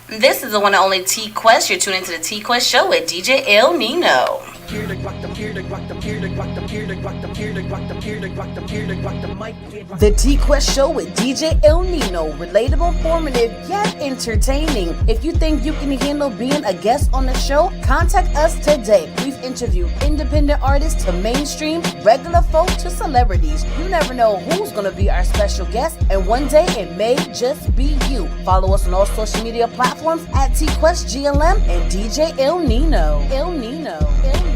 This is the one and only TQuest. You're tuning into the TQuest show with DJ El Nino. The TQuest show with DJ El Nino. Relatable, informative, yet entertaining. If you think you can handle being a guest on the show, contact us today. We've interviewed independent artists to mainstream, regular folk to celebrities. You never know who's going to be our special guest, and one day it may just be you. Follow us on all social media platforms at TQuestGLM and DJ El Nino. El Nino. El Nino.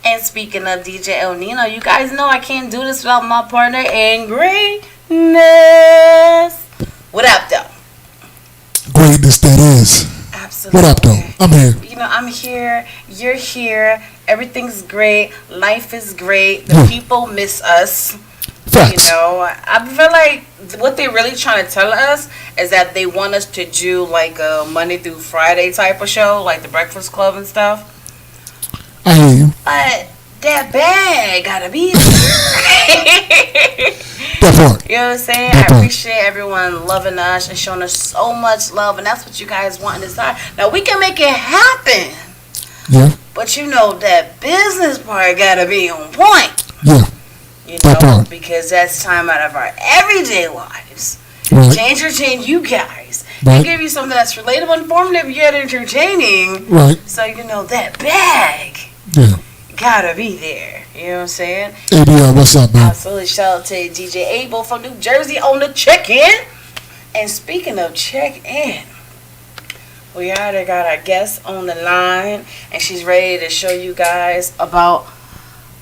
And speaking of DJ El Nino, you guys know I can't do this without my partner in greatness. What up, though? Greatness that is. Absolutely. What up, though? I'm here. You know, I'm here. You're here. Everything's great. Life is great. The people miss us. Facts. You know, I feel like what they're really trying to tell us is that they want us to do like a Monday through Friday type of show, like the Breakfast Club and stuff. I hear you. But that bag gotta be there. That part. You know what I'm saying? That I part. appreciate everyone loving us and showing us so much love, and that's what you guys want in this time. Now we can make it happen. Yeah. But you know that business part gotta be on point. Yeah. You That know, part. because that's time out of our everyday lives. Right. Entertain you guys. Right. And give you something that's relatable, informative, yet entertaining. Right. So you know that bag Yeah. gotta be there. You know what I'm saying? ABL, what's up, man? Absolutely. Shout out to DJ Abel from New Jersey on the check-in. And speaking of check-in, we already got our guest on the line, and she's ready to show you guys about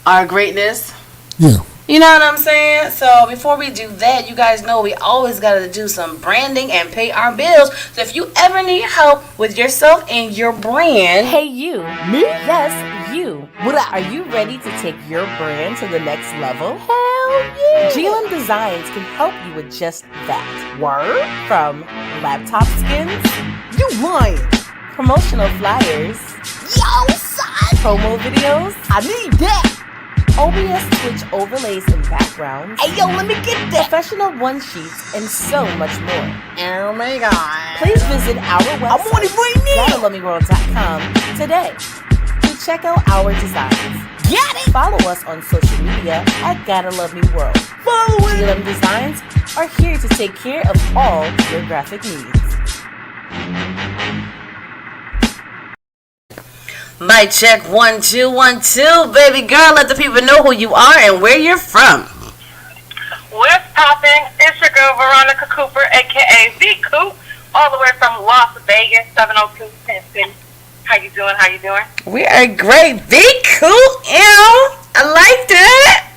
our greatness. Yeah. You know what I'm saying? So before we do that, you guys know we always got to do some branding and pay our bills. So if you ever need help with yourself and your brand, hey you, me, yes, you. Are you ready to take your brand to the next level? Hell yeah! GLM Designs can help you with just that. Word? From laptop skins, you lying, promotional flyers, yo son, promo videos, I need that. OBS Twitch overlays and backgrounds. Hey, yo, let me get that. Professional one sheets and so much more. Oh my god. Please visit our website, I'm on it right now, GottaLoveMeWorld.com today to check out our designs. Get it! Follow us on social media at Gotta Love Me World. Follow it! GLM Designs are here to take care of all your graphic needs. Mic check 1 2 1 2, baby girl. Let the people know who you are and where you're from. What's popping? It's your girl Veronica Cooper, aka V Coop, all the way from Las Vegas, 702 Penn City. How you doing? How you doing? We are great. Be cool, I like that.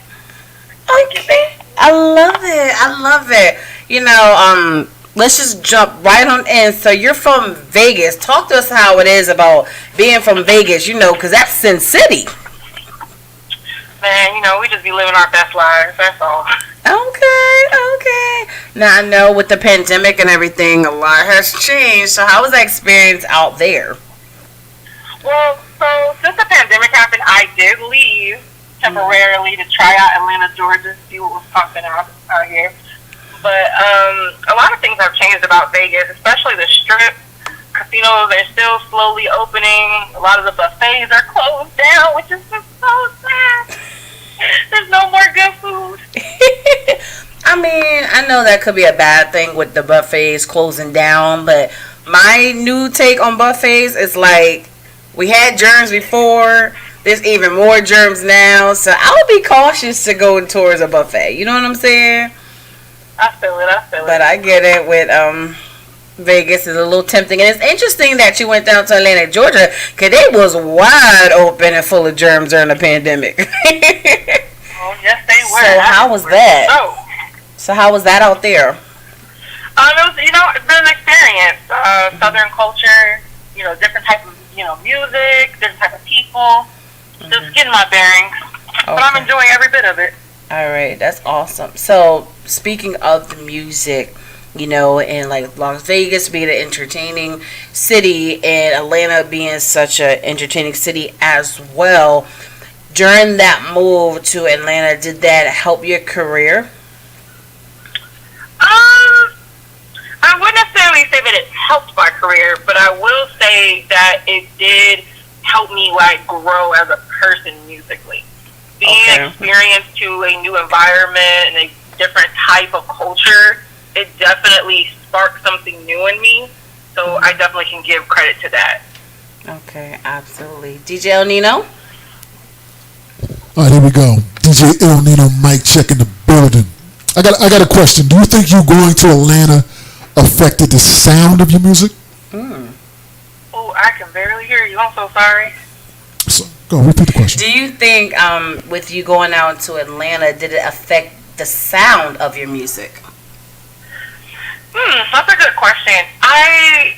Okay, I love it. I love it. You know, let's just jump right on in. So you're from Vegas. Talk to us how it is about being from Vegas. You know, because that's Sin City. Man, you know, we just be living our best lives. That's all. Okay. Now I know with the pandemic and everything, a lot has changed. So how was that experience out there? Well, so since the pandemic happened, I did leave temporarily to try out Atlanta, Georgia, see what was popping out here. But a lot of things have changed about Vegas, especially the Strip. Casinos are still slowly opening. A lot of the buffets are closed down, which is just so sad. There's no more good food. I mean, I know that could be a bad thing with the buffets closing down, but my new take on buffets is like, we had germs before, there's even more germs now, so I would be cautious to go towards a buffet. You know what I'm saying? I feel it. But I get it with Vegas is a little tempting. And it's interesting that you went down to Atlanta, Georgia, because it was wide open and full of germs during the pandemic. Oh, yes, they were. So how was that? So how was that out there? It was, you know, it's been an experience. Southern culture, you know, different type of, you know, music, different type of people. Just getting my bearings. Okay. But I'm enjoying every bit of it. All right, that's awesome. So speaking of the music, you know, and like Las Vegas being an entertaining city and Atlanta being such an entertaining city as well, during that move to Atlanta, did that help your career? really say that it helped my career, but I will say that it did help me like grow as a person musically. Being experienced to a new environment and a different type of culture, it definitely sparked something new in me. So I definitely can give credit to that. Okay, absolutely. DJ El Nino? All right, here we go. DJ El Nino, mic check in the building. I got a question. Do you think you going to Atlanta affected the sound of your music? Oh, I can barely hear you. I'm so sorry. So, go, repeat the question. Do you think with you going out to Atlanta, did it affect the sound of your music? That's a good question. I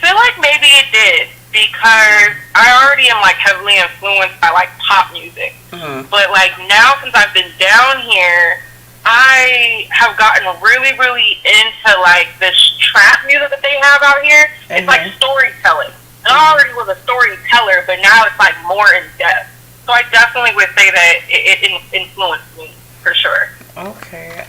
feel like maybe it did because I already am like heavily influenced by like pop music. But like now since I've been down here, I have gotten really, really into like this trap music that they have out here. It's like storytelling. And I already was a storyteller, but now it's like more in depth. So I definitely would say that it influenced me for sure. Okay.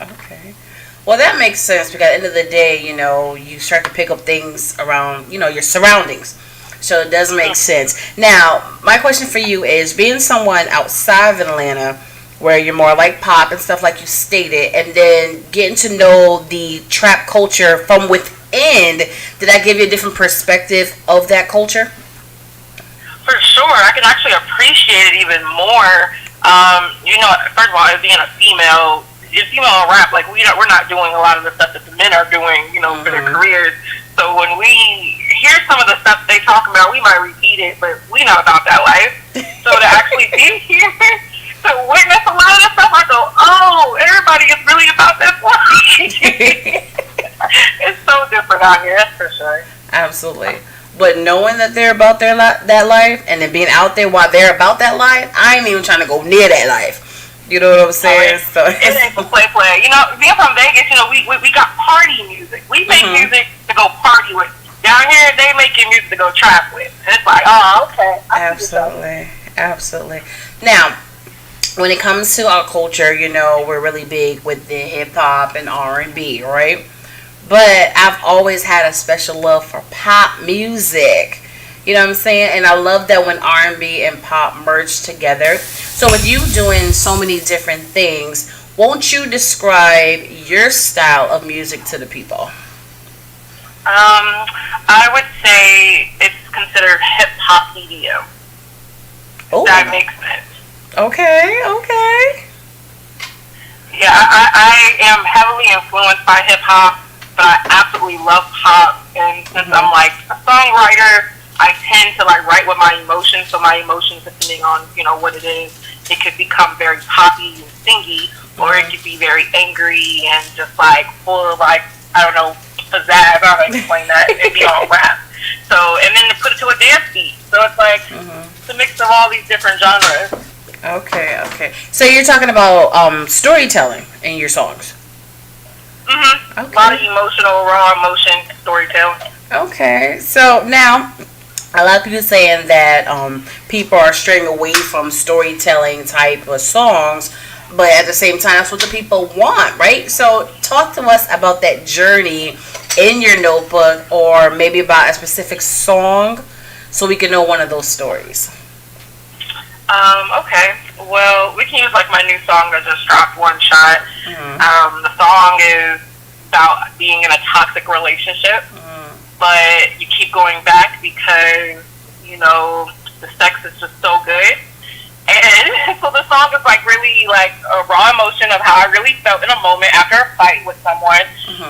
Well, that makes sense because at the end of the day, you know, you start to pick up things around, you know, your surroundings. So it does make sense. Now, my question for you is, being someone outside of Atlanta, where you're more like pop and stuff like you stated, and then getting to know the trap culture from within, did that give you a different perspective of that culture? For sure. I can actually appreciate it even more. You know, first of all, as being a female rap, like we're not doing a lot of the stuff that the men are doing, you know, for their careers. So when we hear some of the stuff they talk about, we might repeat it, but we know about that life. So to actually be here, to witness a lot of the stuff, I go, oh, everybody is really about this life. It's so different out here, that's for sure. Absolutely. But knowing that they're about that life, and then being out there while they're about that life, I ain't even trying to go near that life. You know what I'm saying? So it ain't for play. You know, being from Vegas, you know, we got party music. We make music to go party with. Down here, they making music to go trap with. And it's like, oh, okay. Absolutely. Now, when it comes to our culture, you know, we're really big with the hip hop and R&B, right? But I've always had a special love for pop music. You know what I'm saying? And I love that when R&B and pop merge together. So with you doing so many different things, won't you describe your style of music to the people? I would say it's considered hip-hop EDM. Oh. That makes sense. Okay. Yeah, I am heavily influenced by hip-hop, but I absolutely love pop. And since I'm like a songwriter, I tend to like write with my emotions. So my emotions, depending on, you know, what it is, it could become very poppy and singy, or it could be very angry and just like full of like, I don't know, pizzazz. I don't know how to explain that. It'd be all rap. So, and then to put it to a dance beat. So it's like it's a mix of all these different genres. Okay. So you're talking about storytelling in your songs. Okay. A lot of emotional, raw emotion storytelling. Okay. So now, a lot of people saying that people are straying away from storytelling type of songs, but at the same time, that's what the people want, right? So talk to us about that journey in your notebook, or maybe about a specific song, so we can know one of those stories. Okay. Well, we can use like my new song that just dropped, One Shot. The song is about being in a toxic relationship, but you keep going back because, you know, the sex is just so good. And so the song is like really like a raw emotion of how I really felt in a moment after a fight with someone.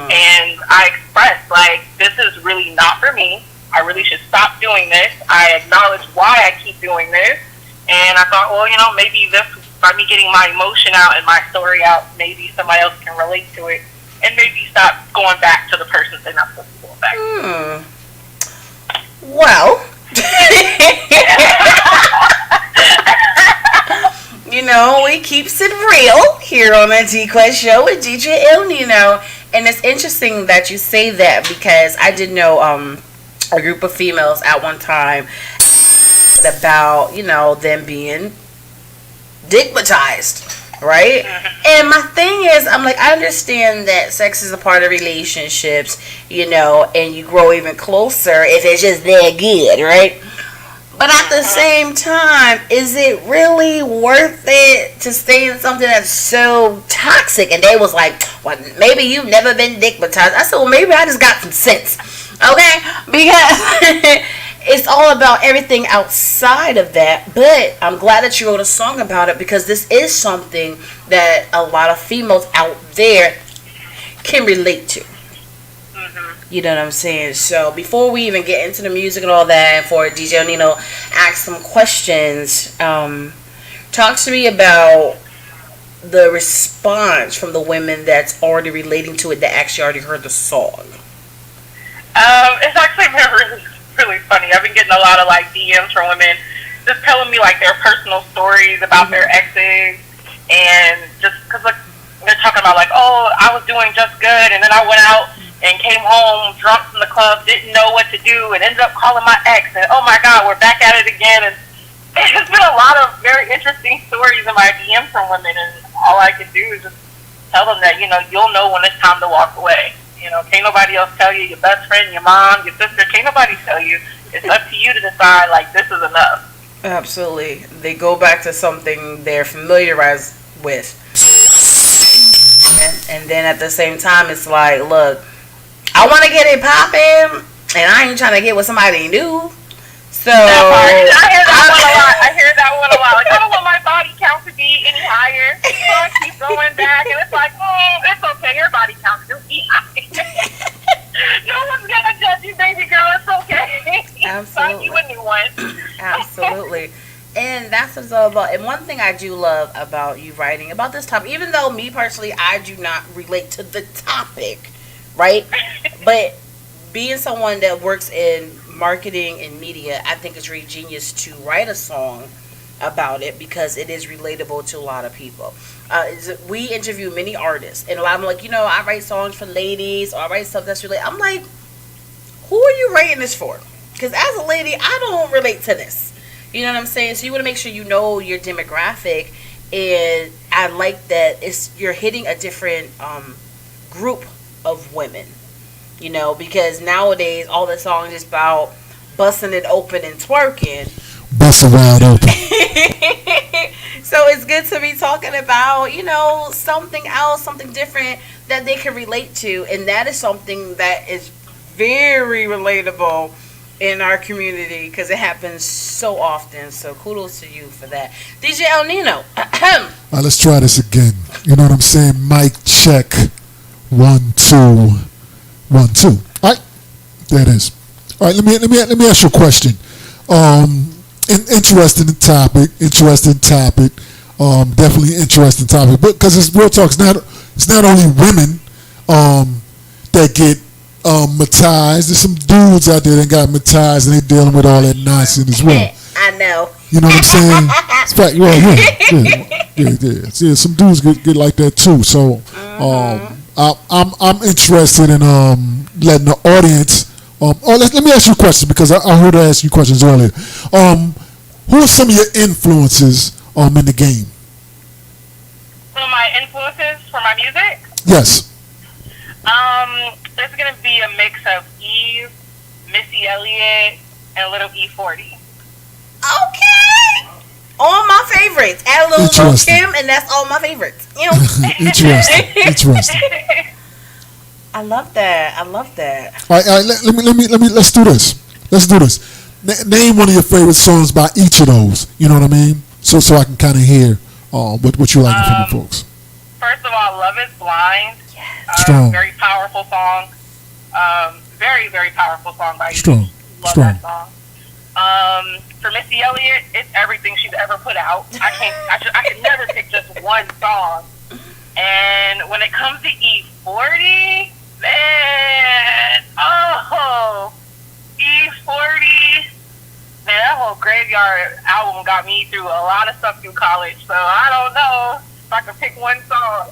And I expressed like, this is really not for me. I really should stop doing this. I acknowledge why I keep doing this. And I thought, well, you know, maybe this, by me getting my emotion out and my story out, maybe somebody else can relate to it. And maybe stop going back to the person they're not supposed to go back to. Well, you know, we keeps it real here on the TQuest show with DJ El Nino. And it's interesting that you say that, because I did know a group of females at one time about, you know, them being digmatized, right? And my thing is, I'm like, I understand that sex is a part of relationships, you know, and you grow even closer if it's just that good, right? But at the same time, is it really worth it to stay in something that's so toxic? And they was like, well, maybe you've never been dickmatized. I said, well, maybe I just got some sense, okay? Because it's all about everything outside of that. But I'm glad that you wrote a song about it, because this is something that a lot of females out there can relate to. You know what I'm saying? So before we even get into the music and all that, and for DJ Nino ask some questions, talk to me about the response from the women that's already relating to it, that actually already heard the song. It's actually been really funny. I've been getting a lot of like DMs from women just telling me like their personal stories about their exes, and just because like, they're talking about like, oh, I was doing just good, and then I went out and came home drunk from the club, didn't know what to do, and ended up calling my ex, and oh my God, we're back at it again. And it's been a lot of very interesting stories in my DM from women, and all I can do is just tell them that, you know, you'll know when it's time to walk away. You know, can't nobody else tell you, your best friend, your mom, your sister, can't nobody tell you. It's up to you to decide, like, this is enough. Absolutely. They go back to something they're familiarized with. And then at the same time, it's like, look, I want to get it popping, and I ain't trying to get with somebody new. So I hear that one a lot. Like, I don't want my body count to be any higher. So I keep going back, and it's like, it's okay. Your body count will be higher. No one's gonna judge you, baby girl. It's okay. Find you a new one. Absolutely. And that's what it's all about. And one thing I do love about you writing about this topic, even though me personally, I do not relate to the topic, right? But being someone that works in marketing and media, I think it's really genius to write a song about it, because it is relatable to a lot of people. We interview many artists, and a lot of them are like, you know, I write songs for ladies, or I write stuff that's related. I'm like, who are you writing this for? Because as a lady, I don't relate to this. You know what I'm saying? So you want to make sure you know your demographic, and I like that you're hitting a different group of women, you know, because nowadays all the songs is about busting it open and twerking. Busting wide open. So it's good to be talking about, you know, something else, something different that they can relate to, and that is something that is very relatable in our community, because it happens so often. So kudos to you for that, DJ El Nino. All right, let's try this again. You know what I'm saying? Mic check. 1 2 1 2. All right, there it is. All right, let me ask you a question. Interesting topic. Definitely interesting topic. But because it's real talk, it's not only women that get matized. There's some dudes out there that got matized, and they dealing with all that nonsense as well. I know. You know what I'm saying? It's fact. Yeah. Some dudes get like that too. So I'm interested in letting the audience. Let me ask you a question, because I heard her ask you questions earlier. Who are some of your influences in the game? Some of my influences for my music? Yes. There's gonna be a mix of Eve, Missy Elliott, and a little E40. Okay. All my favorites. Add a little Lil Kim, and that's all my favorites. You know. Interesting. I love that. All right. Let's do this. Name one of your favorite songs by each of those. You know what I mean? So I can kind of hear what you like from the folks. First of all, Love Is Blind. Yes. Strong. Very powerful song. Very, very powerful song by Strong. you. Love that song. For Missy Elliott, it's everything she's ever put out. I can never pick just one song. And when it comes to E40, man, E40, man, that whole Graveyard album got me through a lot of stuff through college. So I don't know if I can pick one song.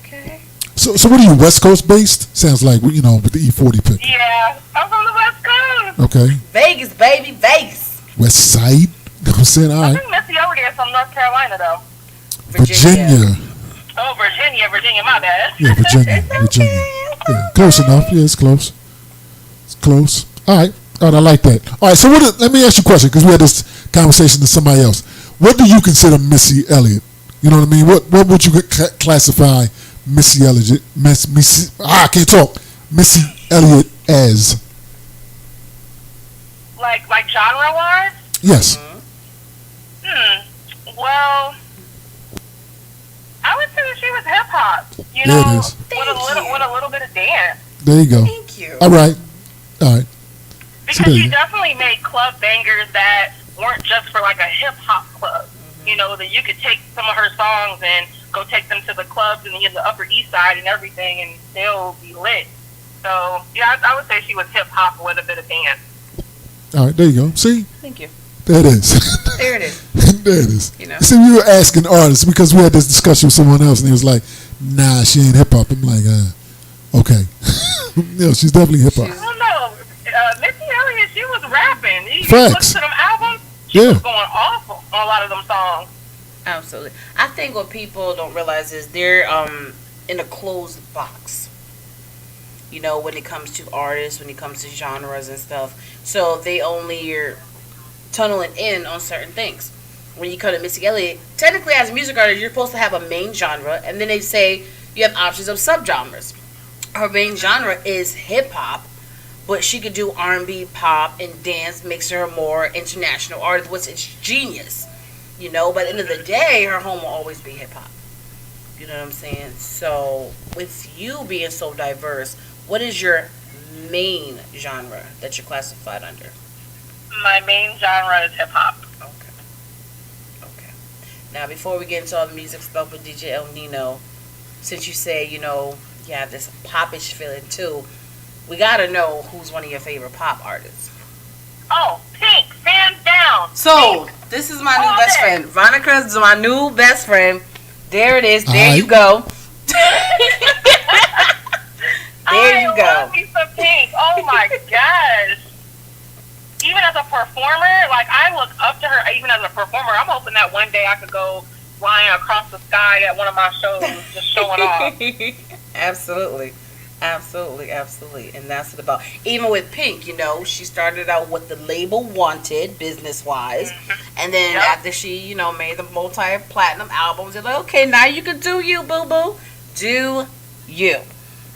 Okay. So what are you, West Coast based? Sounds like, you know, with the E40 pick. Yeah, I'm from the West Coast. Okay. Vegas, baby, Vegas. West Side. You know what I'm saying? All right. I think Missy Elliott is from North Carolina, though. Virginia. Oh, Virginia, my bad. Yeah, Virginia. Yeah, close enough. Yeah, it's close. It's close. All right, I like that. All right, so let me ask you a question because we had this conversation with somebody else. What do you consider Missy Elliott? You know what I mean? What would you classify Missy Elliott? I can't talk. Missy Elliott as? Like genre wise? Yes. Well, I would say that she was hip hop. You there know, it is. with a little bit of dance. There you go. Thank you. All right. Because she definitely made club bangers that weren't just for like a hip hop club. You know, that you could take some of her songs and go take them to the clubs in the Upper East Side and everything, and they'll be lit. So yeah, I would say she was hip hop with a bit of dance. All right, there you go. See? Thank you. There it is. There it is. There it is. You know. See, we were asking artists because we had this discussion with someone else, and he was like, "Nah, she ain't hip hop." I'm like, okay. Yeah, she's definitely hip hop. I don't know. Missy Elliott, she was rapping. You Facts. listen to them albums, she was going off on a lot of them songs. Absolutely. I think what people don't realize is they're in a closed box. You know, when it comes to artists, when it comes to genres and stuff. So they only are tunneling in on certain things. When you come to Missy Elliott, technically as a music artist, you're supposed to have a main genre, and then they say you have options of subgenres. Her main genre is hip hop, but she could do R&B, pop, and dance, makes her a more international artist, which is genius. You know, but at the end of the day, her home will always be hip hop. You know what I'm saying? So, with you being so diverse, what is your main genre that you're classified under? My main genre is hip hop. Okay. Now, before we get into all the music stuff with DJ El Nino, since you say, you know, you have this popish feeling too, we gotta know who's one of your favorite pop artists. Oh, Pink, hands down. So, Pink. This is my new best friend. Veronica is my new best friend. There it is. There you go. There you go. I love me some Pink. Oh my gosh. Even as a performer, like I look up to her. Even as a performer, I'm hoping that one day I could go flying across the sky at one of my shows, just showing off. Absolutely. Absolutely, absolutely. And that's it about. Even with Pink, you know, she started out with the label Wanted, business-wise. And then after she, you know, made the multi-platinum albums, they're like, okay, now you can do you, boo-boo. Do you.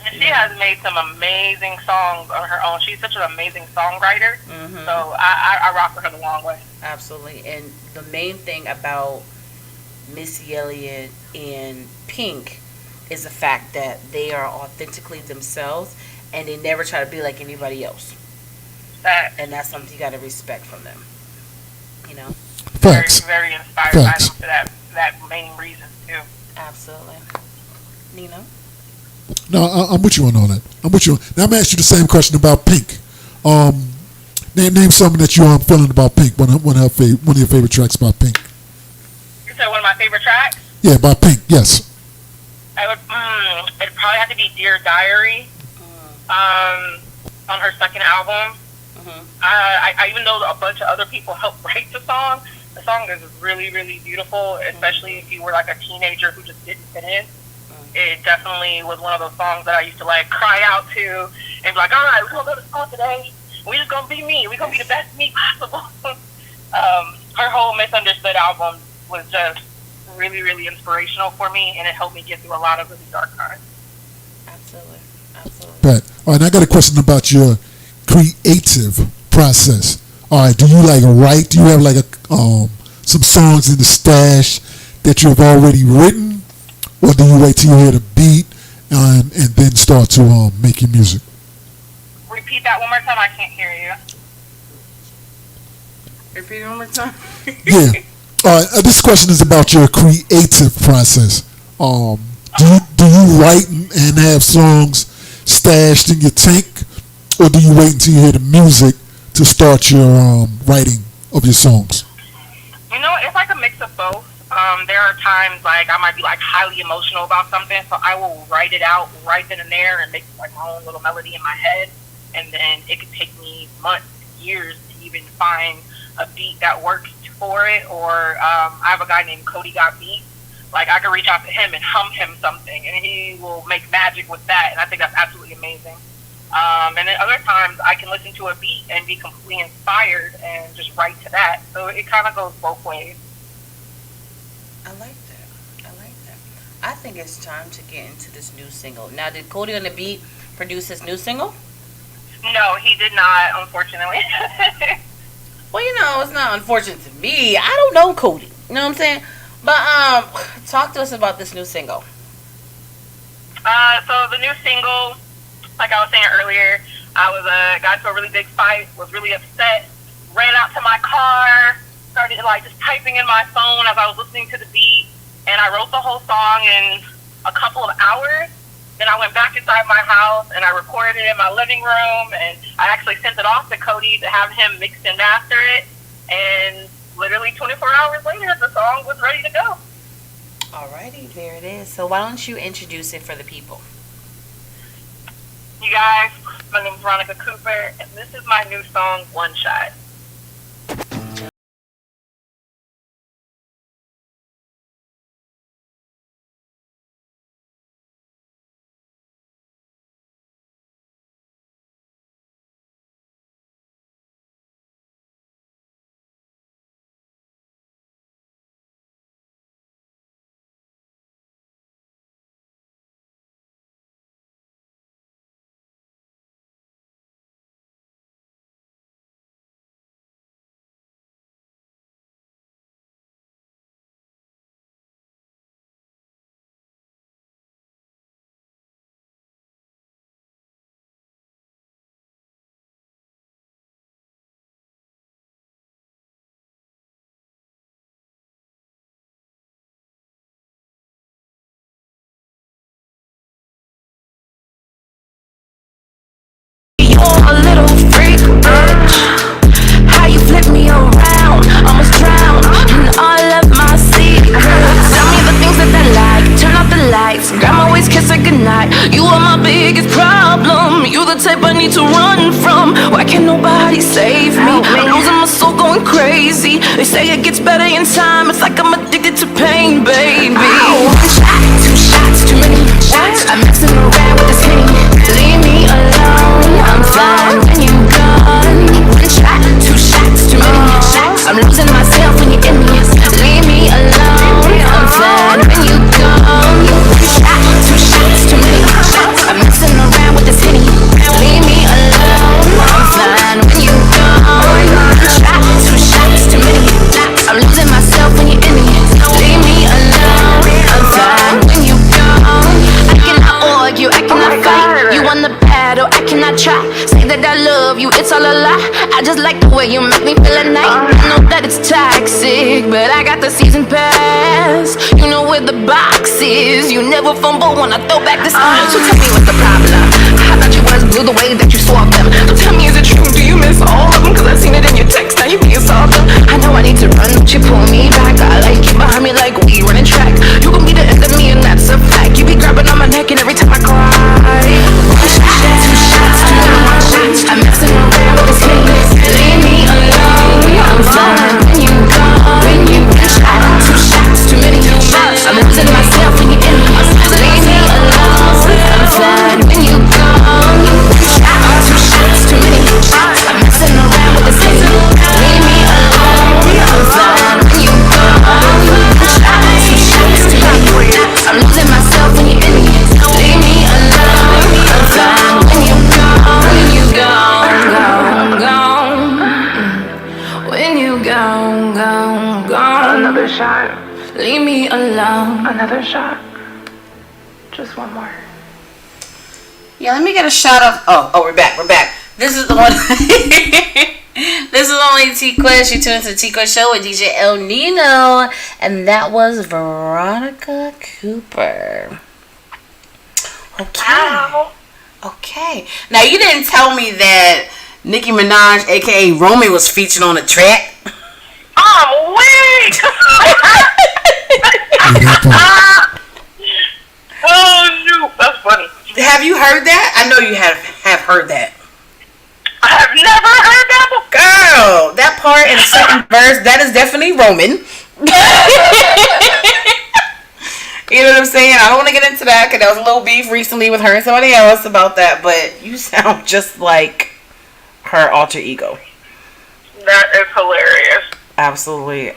And she has made some amazing songs on her own. She's such an amazing songwriter. So I rock with her the long way. Absolutely. And the main thing about Missy Elliott and Pink is the fact that they are authentically themselves and they never try to be like anybody else. And that's something you got to respect from them. You know? Facts. Very, very inspired by them for that main reason, too. Absolutely. Nino? No, I'm with you on all that. I'm with you. Now I'm asking you the same question about Pink. Name something that you are feeling about Pink. One of your favorite tracks about Pink. You said one of my favorite tracks? Yeah, about Pink. Yes. It'd probably have to be Dear Diary. On her second album. I even though a bunch of other people helped write the song is really, really beautiful, especially if you were like a teenager who just didn't fit in. It definitely was one of those songs that I used to like cry out to and be like, all right, we're going to go to school today. We're just going to be me. We're going to be the best me possible. Her whole Misunderstood album was just really, really inspirational for me, and it helped me get through a lot of really dark times. Absolutely. Absolutely. Right. All right, I got a question about your creative process. All right, do you like write? Do you have like some songs in the stash that you've already written? Or do you wait till you hear the beat and then start to make your music? Repeat that one more time. I can't hear you. Repeat it one more time. Yeah. All right. This question is about your creative process. Do you write and have songs stashed in your tank, or do you wait until you hear the music to start your writing of your songs? You know, it's like a mix of both. There are times like I might be like highly emotional about something, so I will write it out right then and there and make like my own little melody in my head, and then it could take me months, years to even find a beat that works for it. Or I have a guy named Cody Got Beats Like, I can reach out to him and hum him something, and he will make magic with that, and I think that's absolutely amazing. And then other times, I can listen to a beat and be completely inspired and just write to that. So it kind of goes both ways. I like that. I think it's time to get into this new single. Now, did Cody on the Beat produce his new single? No, he did not, unfortunately. Well, it's not unfortunate to me. I don't know Cody. You know what I'm saying? But talk to us about this new single. So the new single, like I was saying earlier, I got into a really big fight, was really upset, ran out to my car, started just typing in my phone as I was listening to the beat, and I wrote the whole song in a couple of hours. Then I went back inside my house and I recorded it in my living room, and I actually sent it off to Cody to have him mix and master it, and literally 24 hours later, the song was ready to go. Alrighty, there it is. So why don't you introduce it for the people? You guys, my name is Veronica Cooper, and this is my new song, One Shot. A little freak, bitch. How you flip me around, almost drowned in all of my secrets. Tell me the things that I like, turn off the lights, grab my waist, kiss her goodnight. You are my biggest problem, you the type I need to run from. Why can't nobody save me? I'm losing my soul, going crazy. They say it gets better in time, it's like I'm addicted to pain, baby. One shot, two shots, too many shots. I'm messing around with this Henny. Leave me alone, I'm fine when you gone. One shot, two shots, too many shots. I'm losing myself when you're in me. Leave me alone, I'm fine when you gone. One shot, two shots, too many shots. I'm messing around with this Henny. Leave me alone, I'm fine when you gone. One shot, two shots, too many shots. I'm losing myself when you're in me. Leave me alone, I'm fine when you gone. I cannot argue, I cannot fight. You won the battle, I cannot try. Say that I love you, it's all a lie. I just like the way you make me feel at night. I know that it's toxic, but I got the season pass. You know where the box is. You never fumble when I throw back this time. So tell me what's the problem. I thought you was blue the way that you swapped them. So tell me, is it true? Do you miss all of them? Cause I seen it in your text, now you can't solve them. I know I need to run, but you pull me back. I like you behind me like we running track. You gon' be the end of me and that's a fact. You be grabbing on my neck and every time I cry. One shot, two shots, too many shots. I'm messing around with this Henny. Leave me alone, I'm fine when you gone. When you shot, two shots, too many shots. I'm losing myself when you're in me. Leave me alone, I'm fine when you gone. One shot, two shots, too many shots. I'm messing around with this Henny. Leave me alone, I'm fine when you gone. One shot, two shots, too many shots. I'm losing myself when you're in me. Leave me alone, I'm fine when you gone. When you gone, gone. When you gone, gone. Another shot. Leave me alone. Another shot. Just one more. Yeah, let me get a shot of. Oh, we're back. This is the one. This is only TQuest. You tuned to the TQuest show with DJ NINO, and that was Veronica Cooper. Okay. Ow. Okay. Now you didn't tell me that Nicki Minaj, aka Romy, was featured on the track. I'm weak. Oh shoot, that's funny. Have you heard that? I know you have heard that. I have never heard that before. Girl, that part in the second verse, that is definitely Roman. You know what I'm saying? I don't want to get into that because there was a little beef recently with her and somebody else about that. But you sound just like her alter ego. That is hilarious. Absolutely.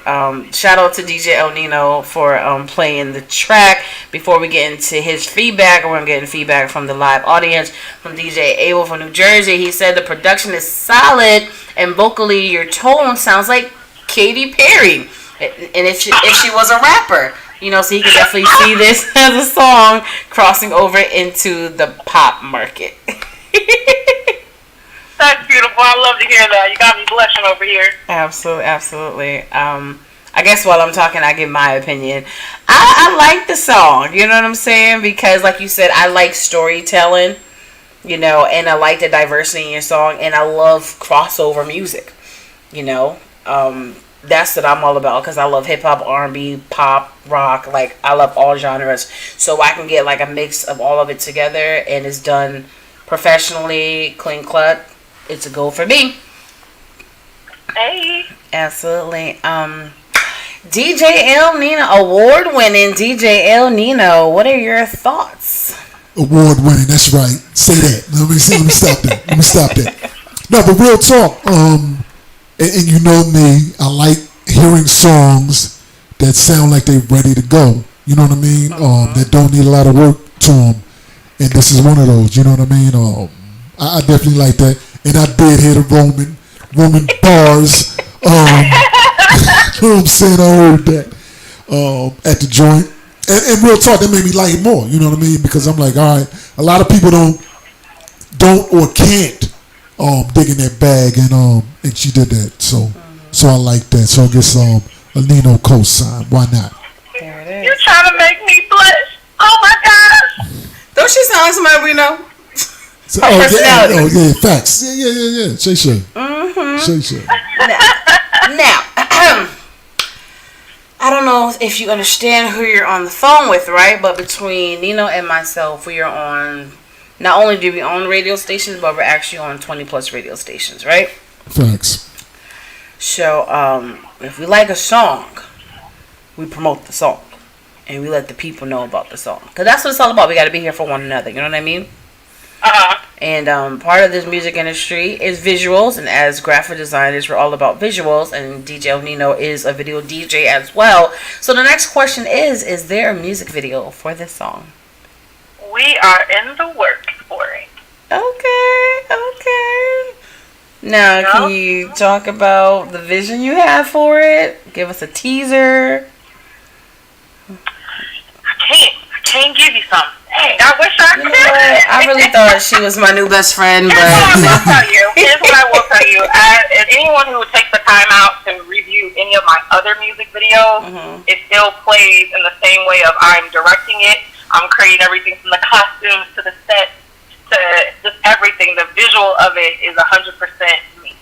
Shout out to DJ El Nino for playing the track. Before we get into his feedback, we're getting feedback from the live audience from DJ Abel from New Jersey. He said the production is solid and vocally your tone sounds like Katy Perry. And if she was a rapper, you know, so you can definitely see this as a song crossing over into the pop market. That's beautiful. I love to hear that. You got me blushing over here. Absolutely. I guess while I'm talking, I give my opinion. I like the song, you know what I'm saying? Because like you said, I like storytelling, you know, and I like the diversity in your song, and I love crossover music, you know. That's what I'm all about, because I love hip-hop, R&B, pop, rock. Like, I love all genres. So I can get like a mix of all of it together, and it's done professionally, clean cut. It's a go for me. Hey. Absolutely. DJ El Nino, award-winning DJ El Nino. What are your thoughts? Award-winning, that's right. Say that. Let me stop that. No, but real talk. And you know me, I like hearing songs that sound like they're ready to go. You know what I mean? That don't need a lot of work to them. And this is one of those. You know what I mean? I definitely like that. And I did hear the Roman bars. You know what I'm saying? I heard that at the joint. And real talk, that made me like it more. You know what I mean? Because I'm like, all right, a lot of people don't or can't dig in that bag, and she did that. So I like that. So I guess a Nino cosign. Why not? There it is. You're trying to make me blush. Oh my gosh. Don't she sound like somebody we know? So, personality. Yeah, facts. Yeah. Shay. Shay. Now, I don't know if you understand who you're on the phone with, right? But between Nino and myself, we are on, not only do we own radio stations, but we're actually on 20 plus radio stations, right? Facts. So, if we like a song, we promote the song. And we let the people know about the song. Because that's what it's all about. We got to be here for one another. You know what I mean? And part of this music industry is visuals, and as graphic designers, we're all about visuals, and DJ El Nino is a video DJ as well. So the next question is there a music video for this song? We are in the works for it. Okay. Now, can you talk about the vision you have for it? Give us a teaser. I can't give you some. Dang, I wish I could. I really thought she was my new best friend, but Here's what I will tell you. As anyone who would take the time out to review any of my other music videos, it still plays in the same way of I'm directing it. I'm creating everything from the costumes to the set to just everything. The visual of it is 100% me.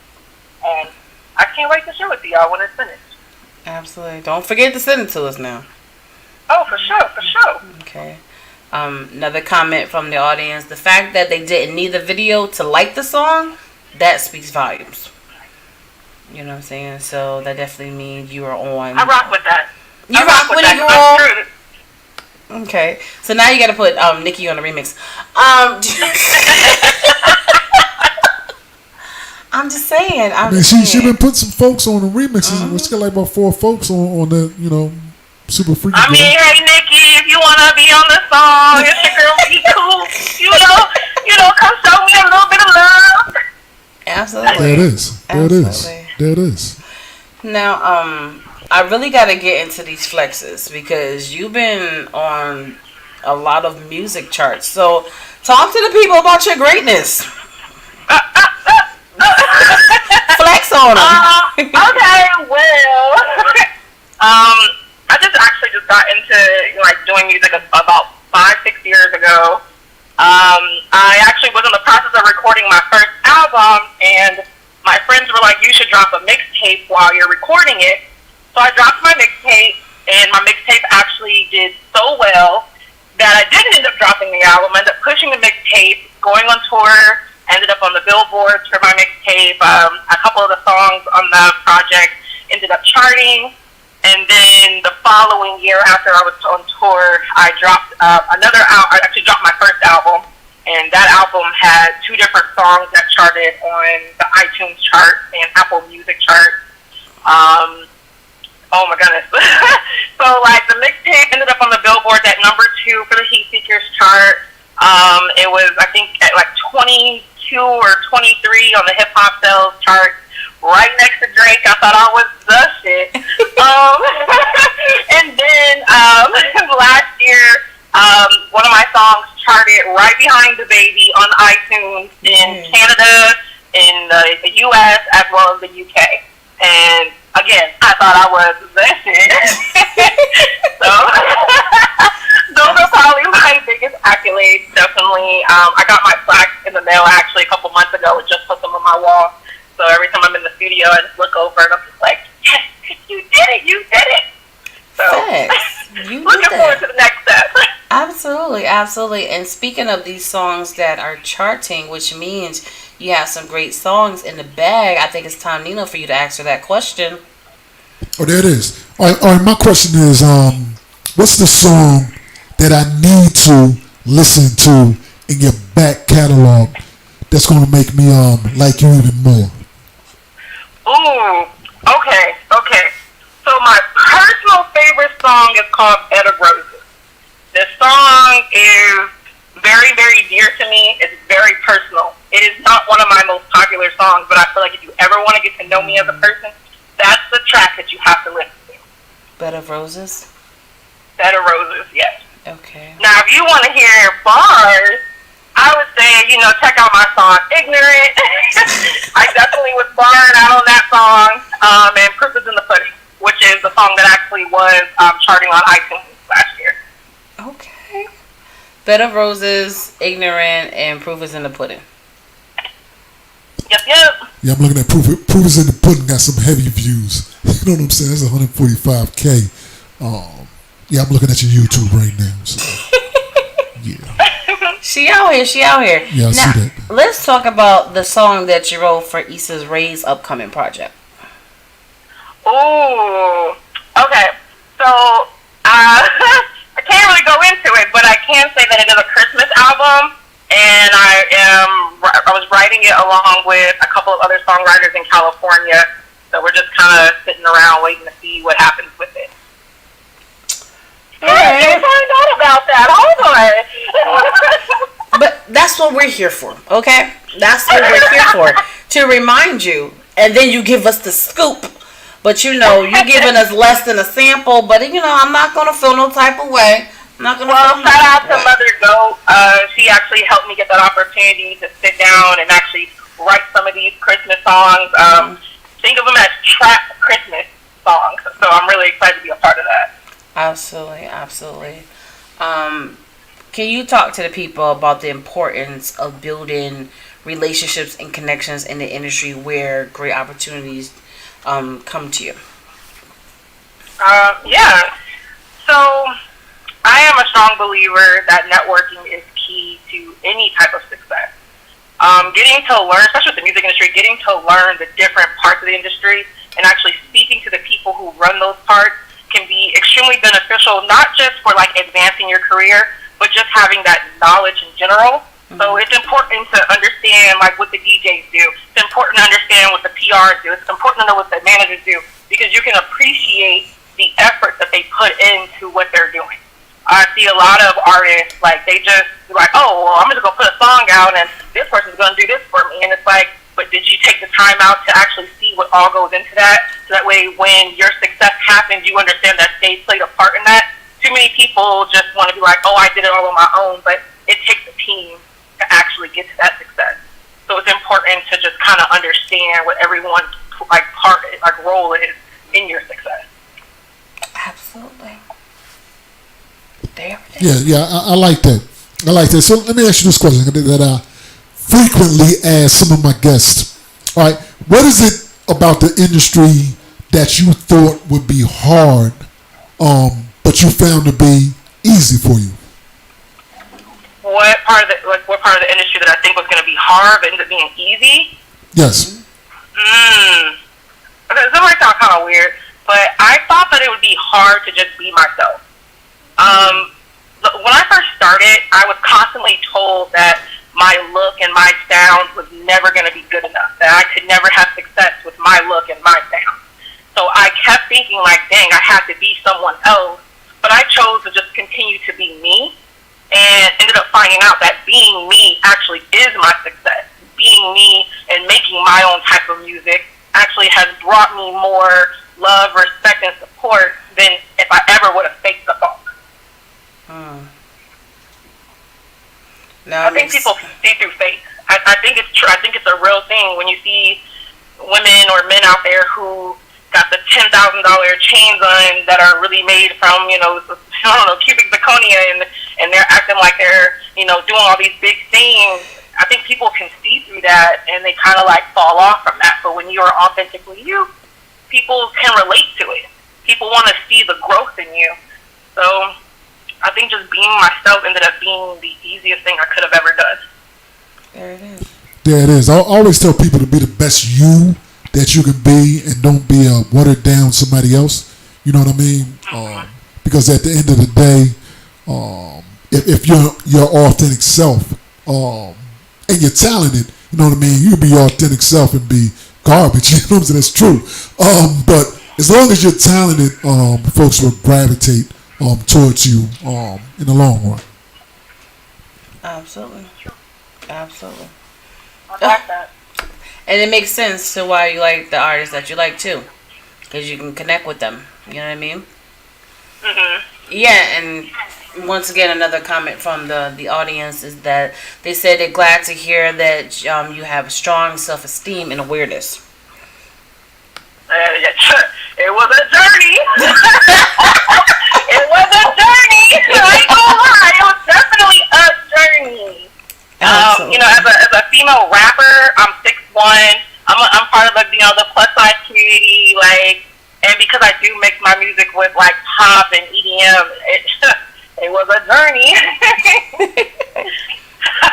And I can't wait to share with y'all when it's finished. Absolutely. Don't forget to send it to us now. Oh, for sure. Okay. Another comment from the audience. The fact that they didn't need the video to like the song, that speaks volumes. You know what I'm saying? So that definitely means you are on. I rock with that. You rock with it, girl? Okay. So now you got to put Nikki on the remix. I'm just saying. She been putting some folks on the remixes. She got like about 4 folks on the, you know, super freaky. I mean, hey Nikki, if you wanna be on the song, if your girl be cool, you know, come show me a little bit of love. Absolutely. There it is. Now, I really gotta get into these flexes because you've been on a lot of music charts. So, talk to the people about your greatness. Flex on them. Okay, well, I just got into like doing music about 5-6 years ago. I actually was in the process of recording my first album, and my friends were like, "You should drop a mixtape while you're recording it." So I dropped my mixtape, and my mixtape actually did so well that I didn't end up dropping the album. I ended up pushing the mixtape, going on tour, ended up on the billboards for my mixtape. A couple of the songs on the project ended up charting. And then the following year, after I was on tour, I dropped another album. I actually dropped my first album, and that album had 2 different songs that charted on the iTunes chart and Apple Music chart. Oh my goodness! So like the mixtape ended up on the Billboard at number 2 for the Heat Seekers chart. It was I think at like 22 or 23 on the hip hop sales chart, right next to Drake. I thought I was the shit. And then last year, one of my songs charted right behind the baby on iTunes in Canada, in the US, as well as the UK. And again, I thought I was the shit. So those are probably my biggest accolades. Definitely, I got my plaque in the mail actually a couple months ago. I just put them on my wall. So every time I'm in the studio, I just look over and I'm just like, yes, you did it, you did it. So looking forward to the next step. Absolutely, absolutely. And speaking of these songs that are charting, which means you have some great songs in the bag, I think it's time, Nino, for you to answer that question. Oh, there it is. All right, my question is, what's the song that I need to listen to in your back catalog that's going to make me like you even more? Ooh, okay. So my personal favorite song is called Bed of Roses. This song is very, very dear to me. It's very personal. It is not one of my most popular songs, but I feel like if you ever want to get to know me as a person, that's the track that you have to listen to. Bed of Roses? Bed of Roses, yes. Okay. Now, if you want to hear bars, I would say, check out my song, Ignorant. I definitely was barring out on that song. And Proof is in the Pudding, which is the song that actually was charting on iTunes last year. Okay. Bed of Roses, Ignorant, and Proof is in the Pudding. Yep. Yeah, I'm looking at Proof is in the Pudding, got some heavy views. You know what I'm saying? That's 145K. Yeah, I'm looking at your YouTube right now. So, yeah. She out here. Yeah, I see that. Let's talk about the song that you wrote for Issa Rae's upcoming project. Ooh, okay. So, I can't really go into it, but I can say that it is a Christmas album, and I was writing it along with a couple of other songwriters in California, so we're just kind of sitting around waiting to see what happens with it. I didn't find out about that. Hold on. But that's what we're here for, okay? That's what we're here for. To remind you, and then you give us the scoop. But you're giving us less than a sample, but I'm not going to feel no type of way. Shout out to Mother Goat. She actually helped me get that opportunity to sit down and actually write some of these Christmas songs. Think of them as trap Christmas songs. So I'm really excited to be a part of that. Absolutely. Can you talk to the people about the importance of building relationships and connections in the industry where great opportunities come to you? Yeah. So I am a strong believer that networking is key to any type of success. Getting to learn, especially with the music industry, getting to learn the different parts of the industry and actually speaking to the people who run those parts can be extremely beneficial, not just for like advancing your career, but just having that knowledge in general. Mm-hmm. So it's important to understand like what the DJs do. It's important to understand what the PRs do. It's important to know what the managers do because you can appreciate the effort that they put into what they're doing. I see a lot of artists, like, they just like, oh, well, I'm just going to put a song out and this person's going to do this for me. And it's like, but did you take the time out to actually see what all goes into that? So that way when your success happens, you understand that they played a part in that. Too many people just want to be like, oh, I did it all on my own. But it takes a team to actually get to that success. So it's important to just kind of understand what everyone's like part, like role is in your success. Absolutely. Yeah, I like that. So let me ask you this question that I frequently ask some of my guests. All right, what is it about the industry that you thought would be hard, but you found to be easy for you? What part of the industry that I think was going to be hard but ended up being easy? Yes. Okay, this might sound kind of weird, but I thought that it would be hard to just be myself. When I first started, I was constantly told that my look and my sound was never going to be good enough, that I could never have success with my look and my sound. So I kept thinking like, dang, I have to be someone else. But I chose to just continue to be me, and ended up finding out that being me actually is my success. Being me and making my own type of music actually has brought me more love, respect, and support than if I ever would have faked the funk. I think people see through fake. I think it's true. I think it's a real thing when you see women or men out there who got the $10,000 chains on that are really made from, cubic zirconia, and they're acting like they're, doing all these big things. I think people can see through that, and they kind of like fall off from that. But when you are authentically you, people can relate to it. People want to see the growth in you. So I think just being myself ended up being the easiest thing I could have ever done. There it is. There it is. I always tell people to be the best you that you can be, and don't be a watered down somebody else. You know what I mean? Because at the end of the day, if you're your authentic self, and you're talented, you know what I mean, you can be your authentic self and be garbage. You know what I'm saying? That's true. But as long as you're talented, folks will gravitate towards you in the long run. Absolutely. Absolutely. I like that. And it makes sense to why you like the artists that you like too, because you can connect with them. You know what I mean? Yeah, and once again, another comment from the audience is that they said they're glad to hear that you have strong self-esteem and awareness. It was a journey. It was a journey. I ain't gonna lie. It was definitely a journey. As a female rapper, I'm 6'1". I'm part of the plus size community, and because I do mix my music with pop and EDM, it was a journey.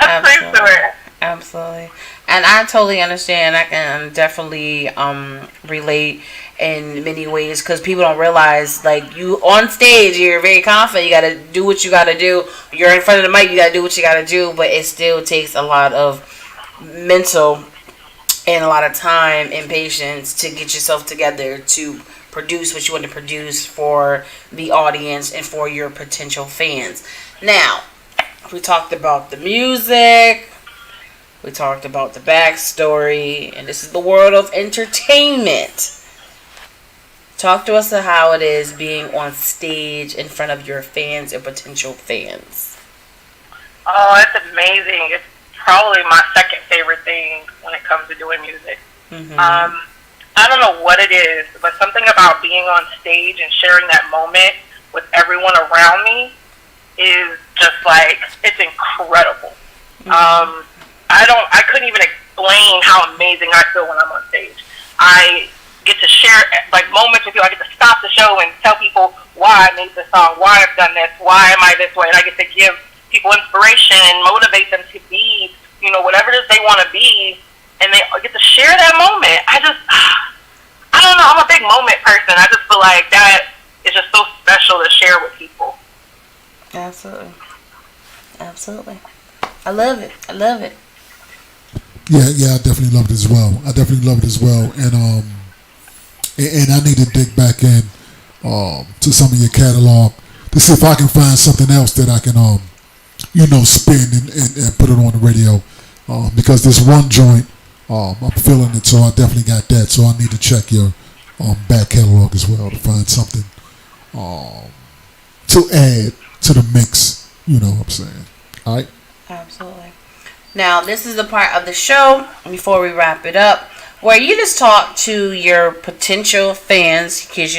Absolutely. Absolutely. And I totally understand. I can definitely relate in many ways, because people don't realize, you on stage, you're very confident, you got to do what you got to do. You're in front of the mic, you got to do what you got to do, but it still takes a lot of mental and a lot of time and patience to get yourself together to produce what you want to produce for the audience and for your potential fans. Now, we talked about the music, we talked about the backstory, and this is the world of entertainment. Talk to us about how it is being on stage in front of your fans and potential fans. Oh, it's amazing. It's probably my second favorite thing when it comes to doing music. I don't know what it is, but something about being on stage and sharing that moment with everyone around me is just it's incredible. I couldn't even explain how amazing I feel when I'm on stage. I get to share moments with people. I get to stop the show and tell people why I made this song, why I've done this, why am I this way, and I get to give people inspiration and motivate them to be, whatever it is they want to be, and they get to share that moment. I don't know, I'm a big moment person. I just feel like that is just so special to share with people. Absolutely. Absolutely. I love it. I love it. Yeah, I definitely love it as well. And I need to dig back in to some of your catalog to see if I can find something else that I can spin and put it on the radio, because this one joint, I'm feeling it, so I definitely got that. So I need to check your back catalog as well to find something to add to the mix. You know what I'm saying? All right. Absolutely. Now, this is the part of the show before we wrap it up where you just talk to your potential fans, because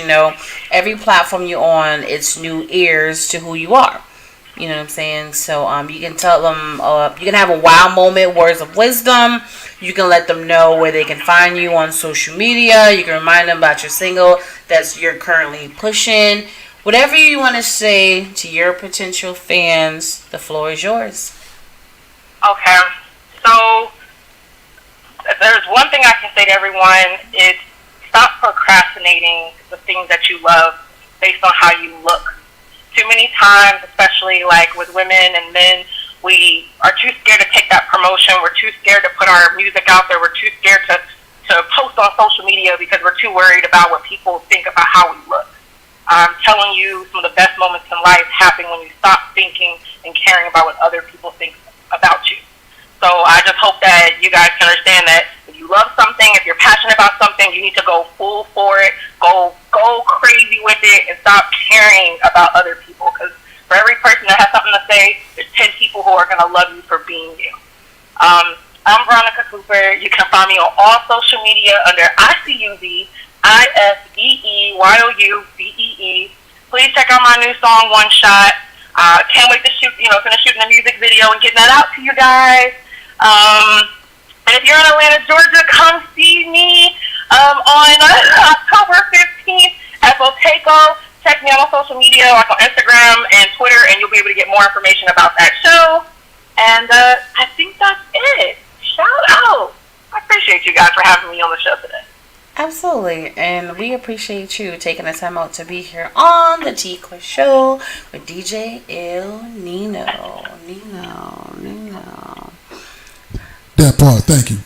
every platform you're on, it's new ears to who you are. You know what I'm saying? So you can tell them, you can have a wow moment, words of wisdom. You can let them know where they can find you on social media. You can remind them about your single that you're currently pushing. Whatever you want to say to your potential fans, the floor is yours. Okay. So if there's one thing I can say to everyone, it's stop procrastinating the things that you love based on how you look. Too many times, especially like with women and men, we are too scared to take that promotion. We're too scared to put our music out there. We're too scared to post on social media because we're too worried about what people think about how we look. I'm telling you, some of the best moments in life happen when you stop thinking and caring about what other people think about you. So I just hope that you guys can understand that if you love something, if you're passionate about something, you need to go full for it, go crazy with it, and stop caring about other people. Because for every person that has something to say, there's 10 people who are going to love you for being you. I'm Veronica Cooper. You can find me on all social media under ICUV, ISEEYOUVEE. Please check out my new song, One Shot. Can't wait to finish shooting the music video and getting that out to you guys. And if you're in Atlanta, Georgia, come see me on October 15th at Boteco. Check me out on social media, like on Instagram and Twitter, and you'll be able to get more information about that show. And I think that's it. Shout out. I appreciate you guys for having me on the show today. Absolutely, and we appreciate you taking the time out to be here on the TQuest show with DJ NINO. Nino. That part, thank you.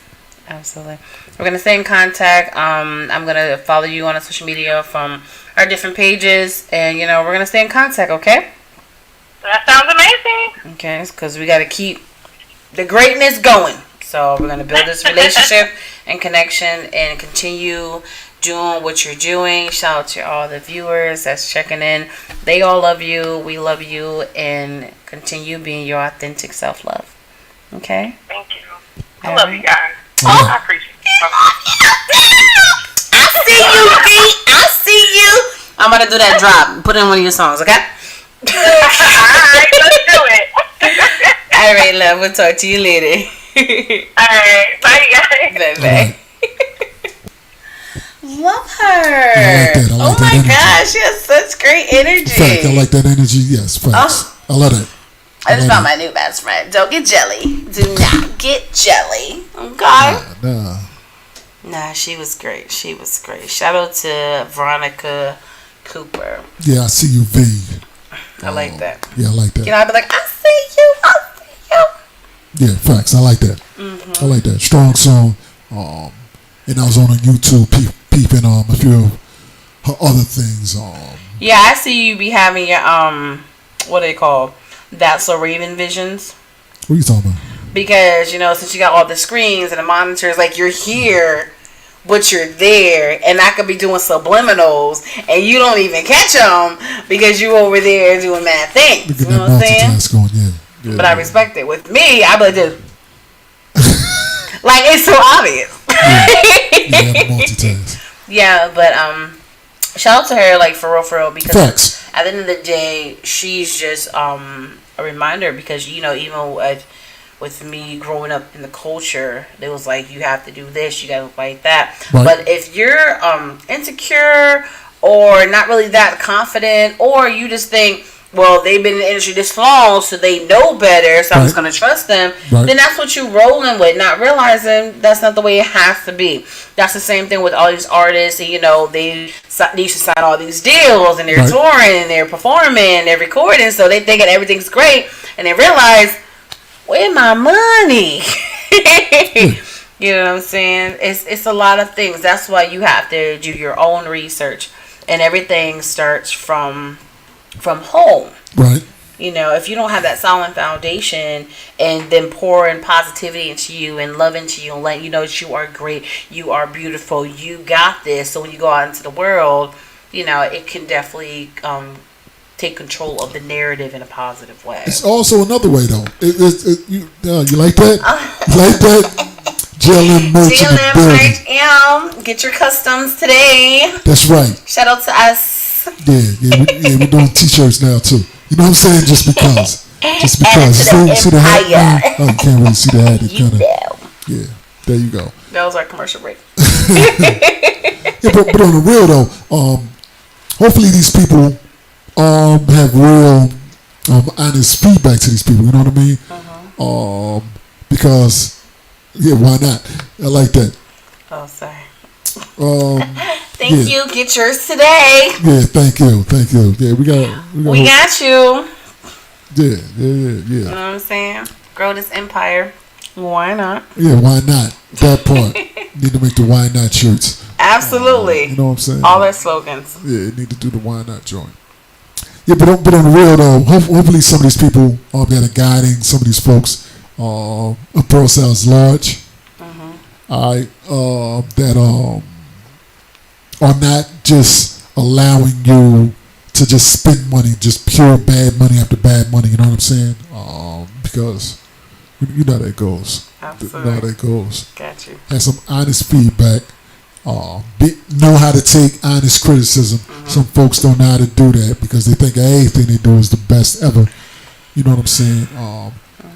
Absolutely. We're going to stay in contact. I'm going to follow you on social media from our different pages, and, we're going to stay in contact, okay? That sounds amazing. Okay, because we got to keep the greatness going. So we're going to build this relationship and connection and continue doing what you're doing. Shout out to all the viewers that's checking in. They all love you. We love you. And continue being your authentic self-love. Okay? Thank you. I love you guys. Oh. I appreciate you. I see you, B. I see you. I'm about to do that drop. Put in one of your songs, okay? All right, let's do it. All right, love. We'll talk to you later. Alright, bye guys. Bye. Love her. I like oh that my energy. gosh, she has such great energy. Fact, I like that energy. Yes, facts. I love that. I just found my new best friend. Don't get jelly. Do not get jelly. Okay? Nah, she was great. Shout out to Veronica Cooper. Yeah, I see you, V. I like that. Yeah, I like that. I'd be like, I see you. Yeah, facts. I like that. I like that. Strong song. And I was on YouTube peeping a few of her other things. Yeah, I see you be having your what they call That's So Raven visions. What are you talking about? Because since you got all the screens and the monitors, like you're here, but you're there, and I could be doing subliminals, and you don't even catch them because you over there doing mad things. Look at You know that what I'm saying? multitask going, yeah. But I respect it. With me, I be like this. Like, it's so obvious. Yeah, multitask. Yeah, but shout out to her, like, for real, because Facts. at the end of the day, she's just a reminder, because, even with me growing up in the culture, it was like, you have to do this, you gotta look like that. Right. But if you're insecure or not really that confident, or you just think, well, they've been in the industry this long, so they know better, so I'm just going to trust them, then that's what you're rolling with, not realizing that's not the way it has to be. That's the same thing with all these artists, and, they used to sign all these deals, and they're touring, and they're performing, they're recording, so they think that everything's great, and they realize, where's my money? You know what I'm saying? It's a lot of things. That's why you have to do your own research, and everything starts from home. Right. If you don't have that solid foundation, and then pouring positivity into you and love into you and letting you know that you are great, you are beautiful, you got this. So when you go out into the world, it can definitely take control of the narrative in a positive way. It's also another way, though. You like that? You like that? GLM merch in the building. GLM, get your customs today. That's right. Shout out to us. Yeah, we're doing t-shirts now too. You know what I'm saying? Just because. See the hat? Oh, you can't really see the hat. Yeah, there you go. That was our commercial break. Yeah, but on the real though, hopefully these people have real honest feedback to these people. You know what I mean? Because why not? I like that. Oh, sorry. Thank you. Get yours today. Yeah, thank you. Yeah, we got you. Yeah. You know what I'm saying? Grow this empire. Why not? Yeah, why not? That part. Need to make the why not shirts. Absolutely. You know what I'm saying? All their slogans. Yeah, need to do the why not joint. Yeah, but on the real though, hopefully some of these people that are guiding some of these folks, Pearl Sounds Large, that are not just allowing you to just spend money, just pure bad money after bad money. You know what I'm saying? Because you know how that goes. Absolutely. You know how that goes. Got you. Have some honest feedback. Know how to take honest criticism. Some folks don't know how to do that because they think everything they do is the best ever. You know what I'm saying?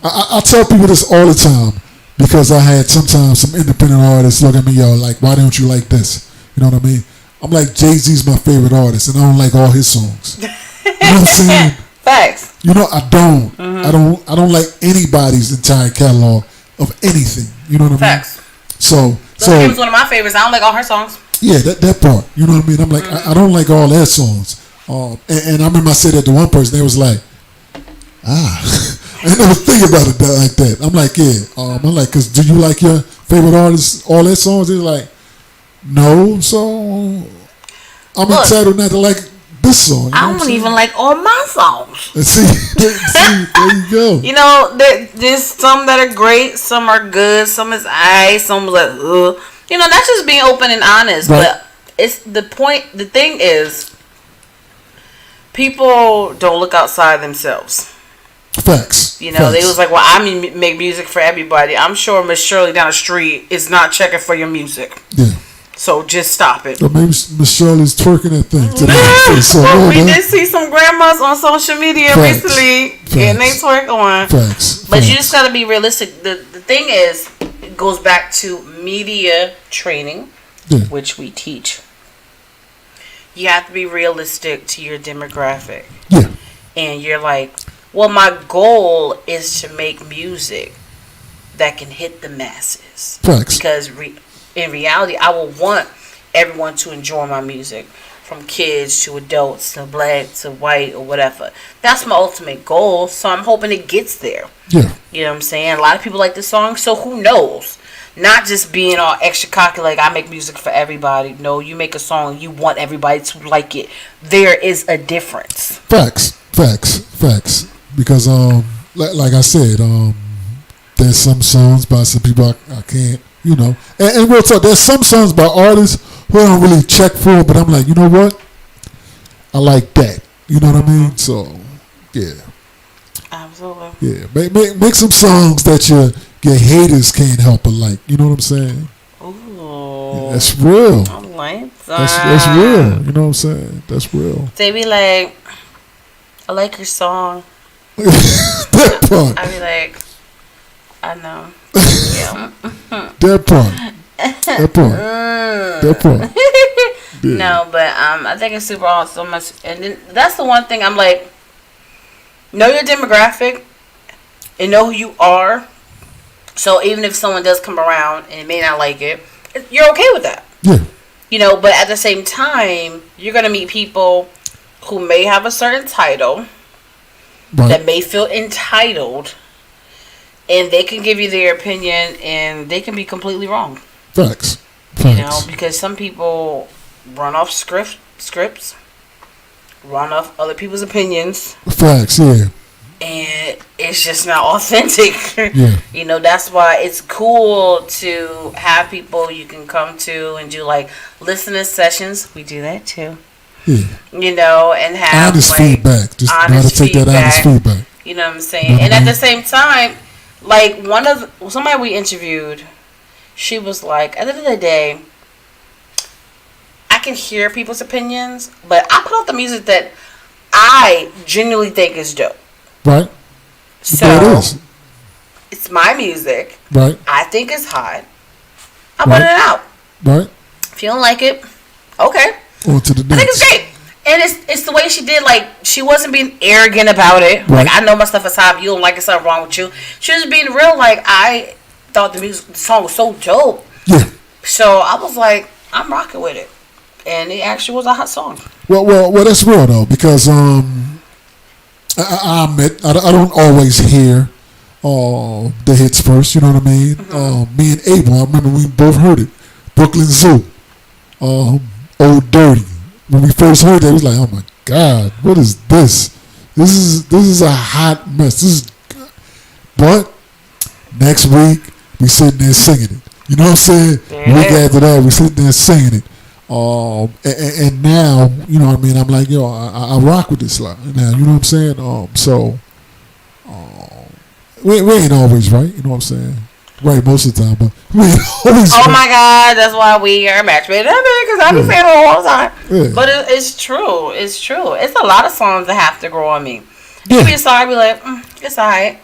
I tell people this all the time because I had sometimes some independent artists look at me, yo, like, why don't you like this? You know what I mean? I'm like, Jay-Z's my favorite artist, and I don't like all his songs. You know what I'm saying? Facts. You know, I don't. I don't like anybody's entire catalog of anything. You know what I mean? Facts. So Kim's one of my favorites. I don't like all her songs. Yeah, that part. You know what I mean? I'm like, I don't like all their songs. And I remember I said that to one person. They was like, I never think about it like that. I'm like, yeah. I'm like, cause do you like your favorite artists, all their songs? They're like, no. So I'm entitled not to like this song. I don't even like all my songs. See, there you go. You know, there's some that are great, some are good, some is some is like, ugh. You know, that's just being open and honest. Right. But it's the point. The thing is, people don't look outside themselves. Facts. You know, they was like, well, I make music for everybody. I'm sure Miss Shirley down the street is not checking for your music. Yeah. So just stop it. Or maybe Miss Shirley's twerking that thing today. So well, we did see some grandmas on social media recently getting they twerk on. Facts. But you just got to be realistic. The thing is, it goes back to media training, which we teach. You have to be realistic to your demographic. Yeah. And you're like, well, my goal is to make music that can hit the masses. Facts. Because in reality, I will want everyone to enjoy my music, from kids to adults to black to white or whatever. That's my ultimate goal, so I'm hoping it gets there. Yeah. You know what I'm saying? A lot of people like this song, so who knows? Not just being all extra cocky like I make music for everybody. No, you make a song, you want everybody to like it. There is a difference. Facts. Because like I said, there's some songs by some people I can't. You know, and real talk, there's some songs by artists who I don't really check for, but I'm like, you know what? I like that. You know what I mean? So, yeah. Absolutely. Yeah, make some songs that your haters can't help but like. You know what I'm saying? Ooh. Yeah, that's real. I like that. That's real. You know what I'm saying? That's real. They be like, I like your song. That part. I be like, I know. Yeah. That part. Yeah. No, but I think it's super awesome. So much, and then that's the one thing I'm like, know your demographic and know who you are. So even if someone does come around and may not like it, you're okay with that. Yeah. You know, but at the same time, you're gonna meet people who may have a certain title, that may feel entitled. And they can give you their opinion, and they can be completely wrong. Facts. You know, because some people run off scripts, run off other people's opinions. Facts, yeah. And it's just not authentic. Yeah. You know, that's why it's cool to have people you can come to and do like listening sessions. We do that too. Yeah. You know, and have honest like feedback. Just gotta take that honest feedback. You know what I'm saying? And at the same time, like somebody we interviewed, she was like, at the end of the day, I can hear people's opinions, but I put out the music that I genuinely think is dope. Right. So it's my music. Right. I think it's hot. I put it out. Right. If you don't like it, okay. On to the next. I think it's great. And it's the way she did, like, she wasn't being arrogant about it. Right. Like, I know my stuff is hot, you don't like it, something wrong with you. She was being real, like, I thought the song was so dope. Yeah. So I was like, I'm rocking with it. And it actually was a hot song. Well, that's real though, because I admit I don't always hear the hits first. You know what I mean? Me and Abel, I remember we both heard it. Brooklyn Zoo, Old Dirty. When we first heard that, it was like, oh my God, what is this? This is a hot mess. But next week we sitting there singing it. You know what I'm saying? Week after that, we sitting there singing it. And now, you know what I mean? I'm like, yo, I rock with this now. You know what I'm saying? So we ain't always right. You know what I'm saying? Right most of the time, but we ain't always Oh right. my God, that's why we are match made in heaven, because I be saying it all the time. Yeah. But it's true. It's true. It's a lot of songs that have to grow on me. Yeah. You be sorry, be like, it's alright.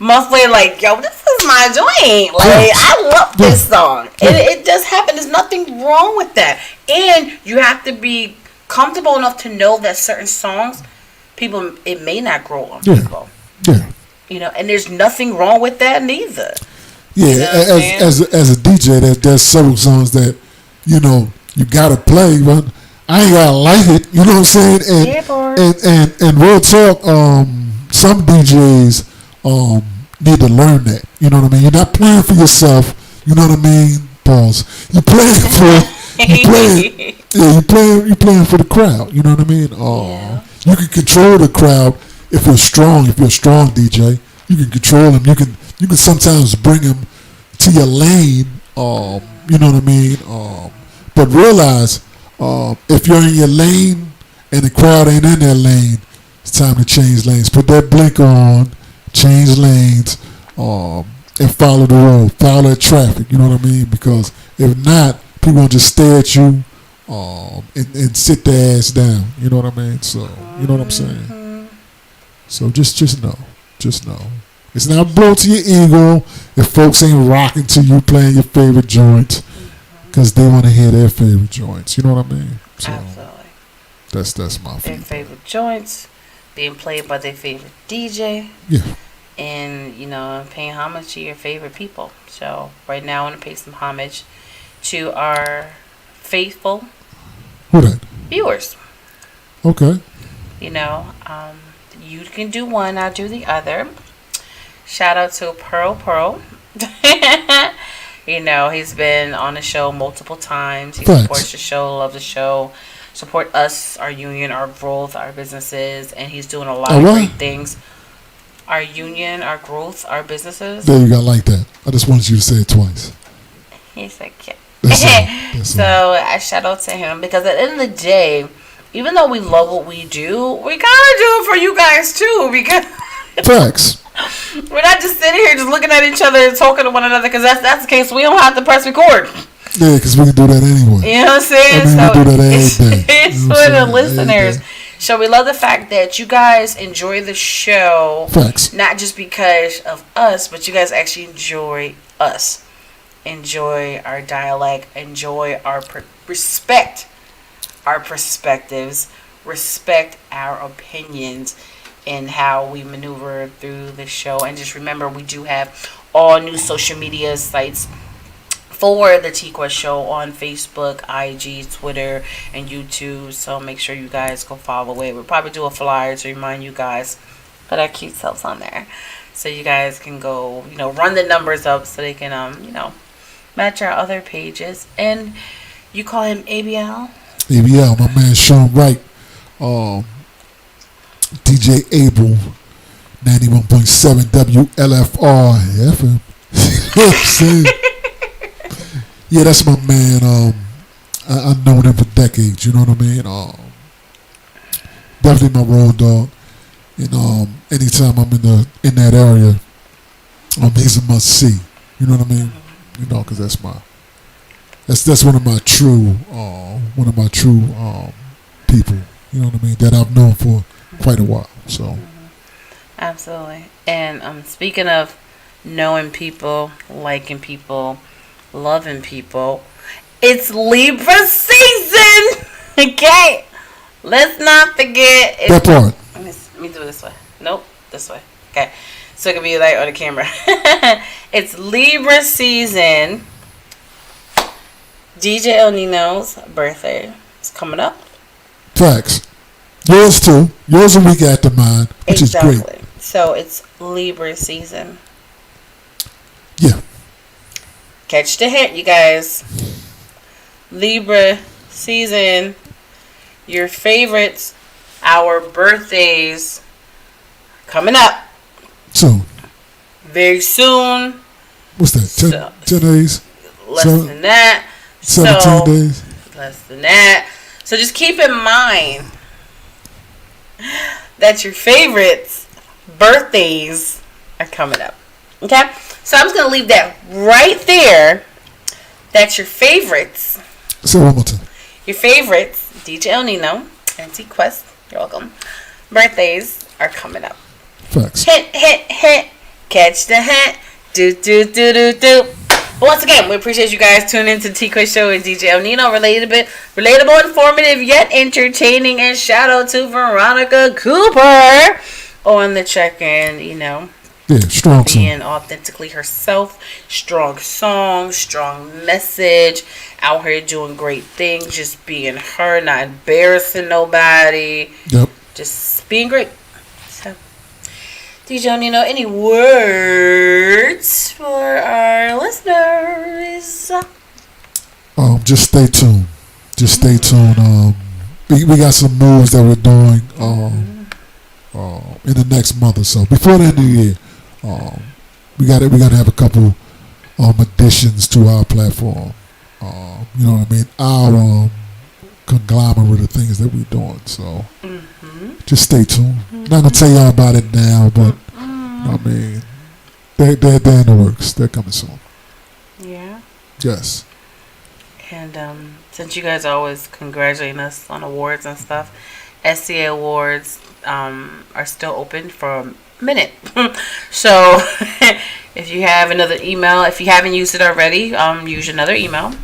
Month later, like, yo, this is my joint. Like, I love this song. It does happen. There's nothing wrong with that. And you have to be comfortable enough to know that certain songs, it may not grow on people. Yeah. You know, and there's nothing wrong with that neither. Yeah, you know as a DJ, there's several songs that, you know, you gotta play, but I ain't gotta like it. You know what I'm saying? And real talk, some DJs need to learn that. You know what I mean? You're not playing for yourself. You know what I mean? Pause. You're playing you're playing for the crowd. You know what I mean? You can control the crowd if you're strong. If you're a strong DJ, you can control them. You can sometimes bring them to your lane. You know what I mean? But realize if you're in your lane and the crowd ain't in their lane, it's time to change lanes. Put that blinker on, change lanes, and follow the road, follow that traffic. You know what I mean? Because if not, people will just stare at you and sit their ass down. You know what I mean? So you know what I'm saying? So just know. It's not blow to your ego if folks ain't rocking to you playing your favorite joints because they want to hear their favorite joints. You know what I mean? So Absolutely. That's my Their favorite joints being played by their favorite DJ. Yeah. And, you know, paying homage to your favorite people. So right now I want to pay some homage to our faithful viewers. Okay. You know, you can do one, I'll do the other. Shout out to Pearl. You know, he's been on the show multiple times. He supports the show, loves the show, support us, our union, our growth, our businesses, and he's doing a lot of great things. Our union, our growth, our businesses. There you go, like that. I just wanted you to say it twice. He's like, yeah. That's so I shout out to him because at the end of the day, even though we love what we do, we gotta do it for you guys too. Because facts. We're not just sitting here just looking at each other and talking to one another. Because that's the case. We don't have to press record. Yeah, because we can do that anyway. You know what I'm saying? I mean, we do that every day. It's for the listeners. So we love the fact that you guys enjoy the show. Facts. Not just because of us, but you guys actually enjoy us. Enjoy our dialect. Enjoy our respect our perspectives. Respect our opinions and how we maneuver through the show. And just remember, we do have all new social media sites for the TQuest show on Facebook, IG, Twitter, and YouTube. So make sure you guys go follow it. We'll probably do a flyer to remind you guys, put our cute selves on there. So you guys can go, you know, run the numbers up so they can, you know, match our other pages. And you call him ABL? ABL, my man Sean Wright. DJ Abel, 91.7 WLFR FM. You know what I'm saying? Yeah, that's my man. I've known him for decades. You know what I mean? Definitely my road dog. And anytime I'm in that area, he's a must see. You know what I mean? You know, because that's one of my true people. You know what I mean? That I've known for quite a while. So absolutely. And speaking of knowing people, liking people, loving people, it's Libra season. Okay, let's not forget that part. Let me do it this way. Nope, this way. Okay, so it can be like on the camera. It's Libra season. DJ El Nino's birthday is coming up. Facts. Yours too. Yours a week after mine, which is great. So it's Libra season. Yeah. Catch the hint, you guys. Libra season. Your favorites, our birthdays, coming up. Soon. Very soon. What's that? 10 days? Less than that. 17 days? Less than that. So just keep in mind that your favorites' birthdays are coming up. Okay? So I'm just going to leave that right there. That's your favorites. Say one more time. Your favorites, DJ El Nino and TQuest, you're welcome, birthdays are coming up. Facts. Hint, hint, hint. Catch the hint. Do, do, do, do, do. But once again, we appreciate you guys tuning into the TQuest Show with DJ El Nino. Relatable, informative, yet entertaining. And shout out to Veronica Cooper on the check-in, Yeah, strong being authentically herself. Strong song, strong message. Out here doing great things. Just being her, not embarrassing nobody. Yep. Just being great. So, DJ El Nino, any words for our listeners? Just stay tuned. We got some moves that we're doing in the next month or so. Before the end of the year, we got to have a couple additions to our platform. You know what I mean? Our conglomerate of things that we're doing. So just stay tuned. Not gonna tell y'all about it now, but I mean, they're in the works. They're coming soon. Yeah. Yes. And since you guys are always congratulating us on awards and stuff, SCA awards are still open for a minute. So if you have another email, if you haven't used it already, use another email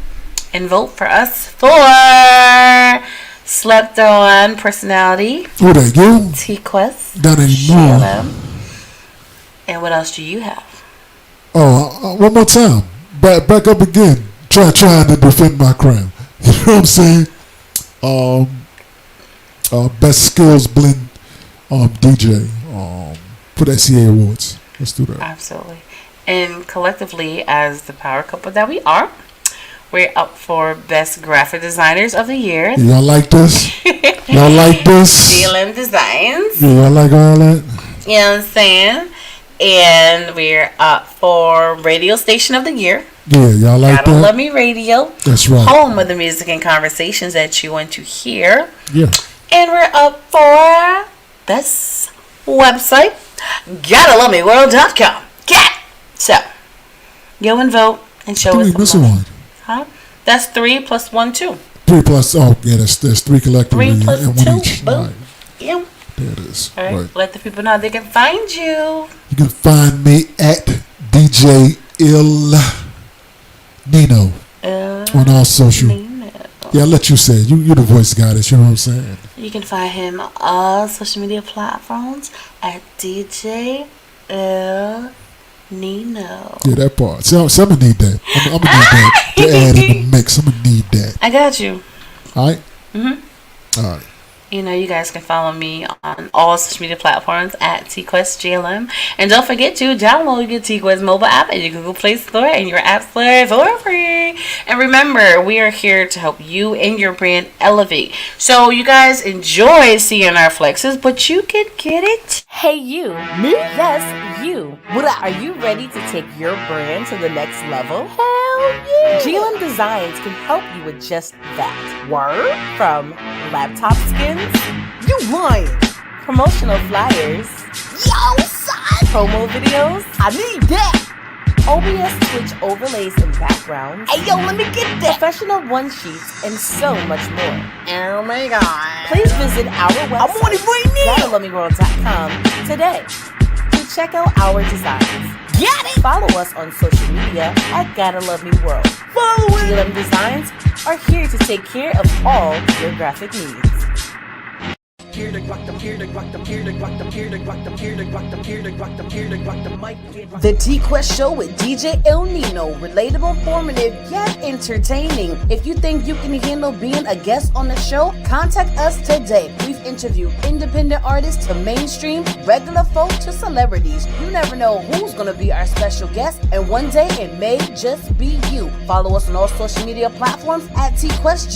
and vote for us for Slept On Personality. Who that, you? TQuest. Not anymore. GLM. And what else do you have? One more time. Back up again. Trying to defend my crown. You know what I'm saying? Best Skills Blend DJ for the SCA Awards. Let's do that. Absolutely. And collectively, as the power couple that we are, we're up for Best Graphic Designers of the Year. Y'all like this? Y'all like this? GLM Designs. Yeah, y'all like all that? You know what I'm saying? And we're up for Radio Station of the Year. Yeah, y'all like Gotta that? Love Me Radio. That's right. Home of the music and conversations that you want to hear. Yeah. And we're up for Best Website, GottaLoveMeWorld.com. So, go and vote and show us some love. One. Huh? That's 3 plus 1, 2. 3 plus, there's 3 collectively 3 plus and 2. 1 each. Boom. Right. Yeah. There it is. All right. Right. Let the people know they can find you. You can find me at DJ Il Nino on all social. Nino. Yeah, I'll let you say it. You the voice goddess, you know what I'm saying? You can find him on all social media platforms at DJ Il Nino. Yeah, that part. So I'm gonna need that. I'm gonna need that to add in the mix. I'm gonna need that. I got you. All right? Mm-hmm. All right. You know, you guys can follow me on all social media platforms at TQuestGLM. And don't forget to download your TQuest mobile app at your Google Play Store and your App Store for free. And remember, we are here to help you and your brand elevate. So you guys enjoy seeing our flexes, but you can get it. Hey, you. Me? Yes, you. Are you ready to take your brand to the next level? Hell yeah. GLM Designs can help you with just that. Word? From laptop skins? You lying. Promotional flyers. Yo, son. Promo videos. I need that. OBS Twitch overlays and backgrounds. Hey, yo, let me get that. Professional one-sheets and so much more. Oh, my God. Please visit our website. I'm on it right now. GottaLoveMeWorld.com today to check out our designs. Get it. Follow us on social media at Gotta Love Me World. Follow it. GLM Designs are here to take care of all your graphic needs. here to rock them, here to rock them, here to rock them, here to rock them, here to rock them, here to rock them, here to rock them, mic. The TQuest Show with DJ El Nino. Relatable, informative, yet entertaining. If you think you can handle being a guest on the show, contact us today. We've interviewed independent artists to mainstream, regular folk to celebrities. You never know who's going to be our special guest, and one day it may just be you. Follow us on all social media platforms at TQuestGLM.